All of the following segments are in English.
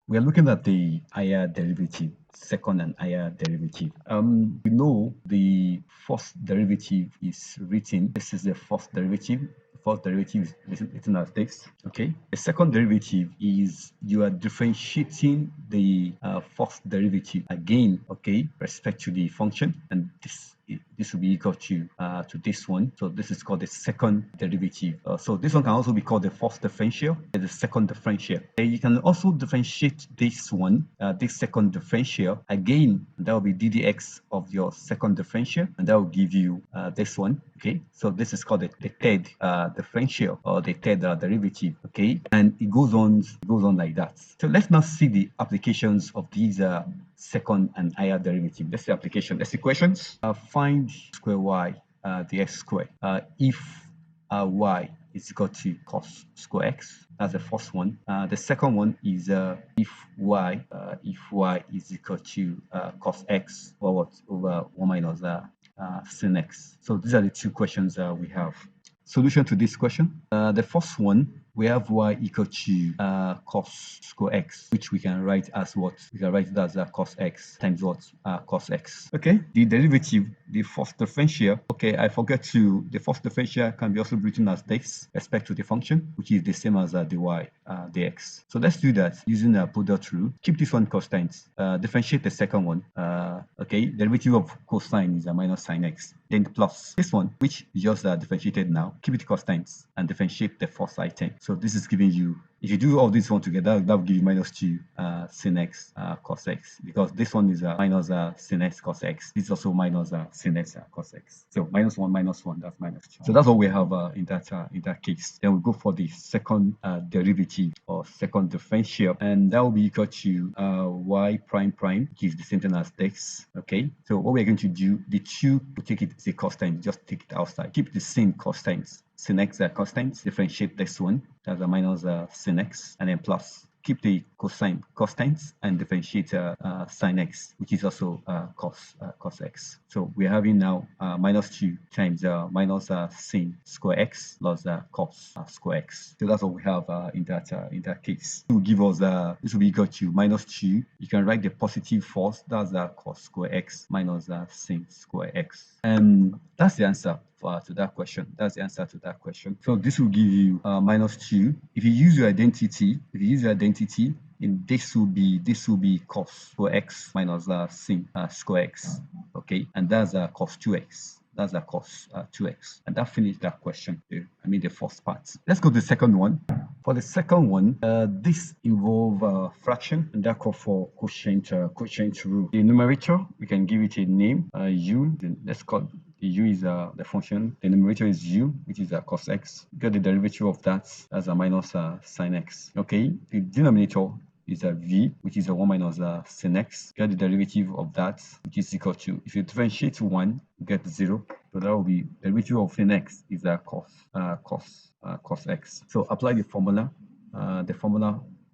we are looking at the higher derivative, second and higher derivative. We know the first derivative is written. This is the first derivative. The first derivative is written as this. Okay. The second derivative is you are differentiating the first derivative again. Okay, respect to the function, and this will be equal to this one. So this is called the second derivative. So this one can also be called the first differential and the second differential. And you can also differentiate this one, this second differential again. That will be ddx of your second differential, and that will give you this one. Okay, so this is called the third differential or the third derivative. Okay, and it goes on like that. So let's now see the applications of these second and higher derivative. Let's see application. Let's see questions. Find square y dx square if y is equal to cos square x. That's the first one. The second one is if y is equal to cos x over 1 minus sin x. So these are the two questions we have. Solution to this question. The first one, we have y equal to cos square x, which we can write as what? We can write it as cos x times what? Cos x. Okay. The derivative, the first differential. Okay, I forget to. The first differential can be also written as this, respect to the function, which is the same as dy dx. So let's do that using a product rule. Keep this one constant. Differentiate the second one. Okay, derivative of cosine is a minus sin x. Then plus this one, which is just differentiated now. Keep it constant and differentiate the first item. So this is giving you, if you do all this one together, that will give you minus 2 sin x cos x, because this one is minus sin x cos x. This is also minus sin x cos x. So minus 1 minus 1, that's minus 2. So that's what we have in that case. Then we go for the second derivative or second differential, and that will be equal to y prime prime, which is the same thing as this. Okay. So what we're going to do, the 2 to take it as a constant, just take it outside. Keep the same constants. Sin x constants, differentiate this one, that's a minus sin x, and then plus. Keep the cosine constants and differentiate sin x, which is also cos x. So we're having now minus 2 times minus sin square x plus cos square x. So that's what we have in that case. It will give us this will be equal to minus 2. You can write the positive first, that's cos square x minus sin square x. And that's the answer to that question. That's the answer to that question. So this will give you minus 2. If you use your identity, in this will be cos square x minus sin square x. Okay, and that's cos 2x. That's cos 2x, and that finished that question. I mean the first part. Let's go to the second one. For the second one, this involve fraction, and that call for quotient rule. The numerator, we can give it a name, u. Let's call the u is the function. The numerator is u, which is cos x. Get the derivative of that as a minus sin x. Okay, the denominator is a v, which is 1 minus sin x. Get the derivative of that, which is equal to, if you differentiate 1, you get 0. So that will be the derivative of sin x is cos x. So apply the formula.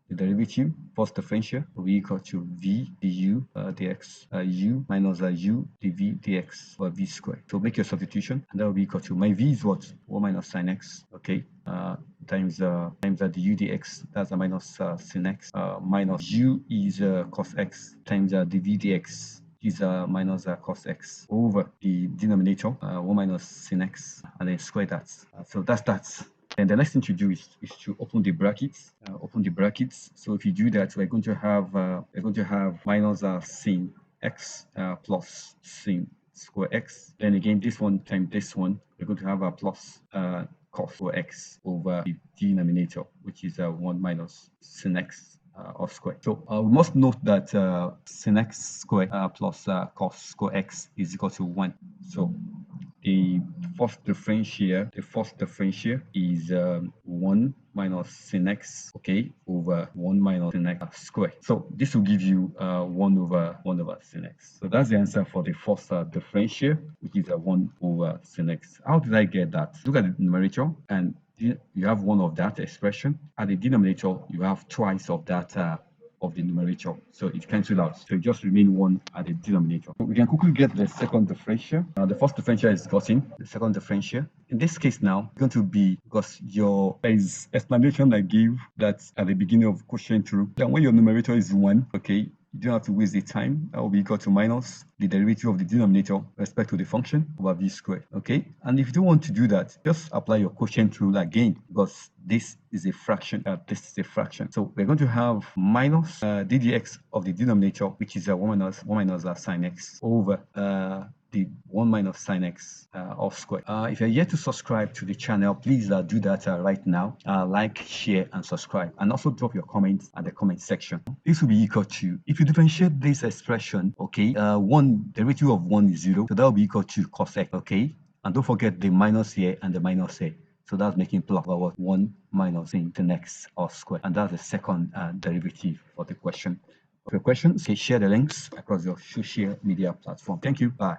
The derivative, first differential, will be equal to v du dx u minus u dv dx or v squared. So make your substitution, and that will be equal to, my v is what? 1 minus sin x. Okay. Times the du dx, that's a minus sin x, minus u is cos x times the dv dx is minus cos x over the denominator, 1 minus sin x, and then square that. So that's that. And the next thing to do is to open the brackets. So if you do that, we're going to have minus sin x plus sin square x. Then again, this one times this one, we're going to have a plus cos square x over the denominator, which is 1 minus sin x or square. So we must note that sin x squared plus cos square x is equal to 1. So the first differential is 1 minus sin x, okay, over 1 minus sin x squared. So this will give you 1 over sin x. So that's the answer for the first differential, which is 1 over sin x. How did I get that? Look at the numerator, and you have one of that expression. At the denominator, you have twice of that of the numerator. So it cancels out. So it just remains 1 at the denominator. So we can quickly get the second differential. Now the first differential is gotten. The second differential. In this case now, it's going to be, because there is explanation I gave that at the beginning of quotient rule, that when your numerator is 1, okay, you don't have to waste the time. That will be equal to minus the derivative of the denominator with respect to the function over v squared. Okay, and if you don't want to do that, just apply your quotient rule again, because this is a fraction. This is a fraction. So we're going to have minus ddx of the denominator, which is 1 minus sine x, over the 1 minus sine x all squared. If you're yet to subscribe to the channel, please do that right now. Like, share, and subscribe, and also drop your comments at the comment section. This will be equal to, if you differentiate this expression, okay, derivative of 1 is 0, so that will be equal to cosx, okay, and don't forget the minus here and the minus here. So that's making plus over 1 minus sin x all squared, and that's the second derivative for the question. For your questions, okay, share the links across your social media platform. Thank you. Bye.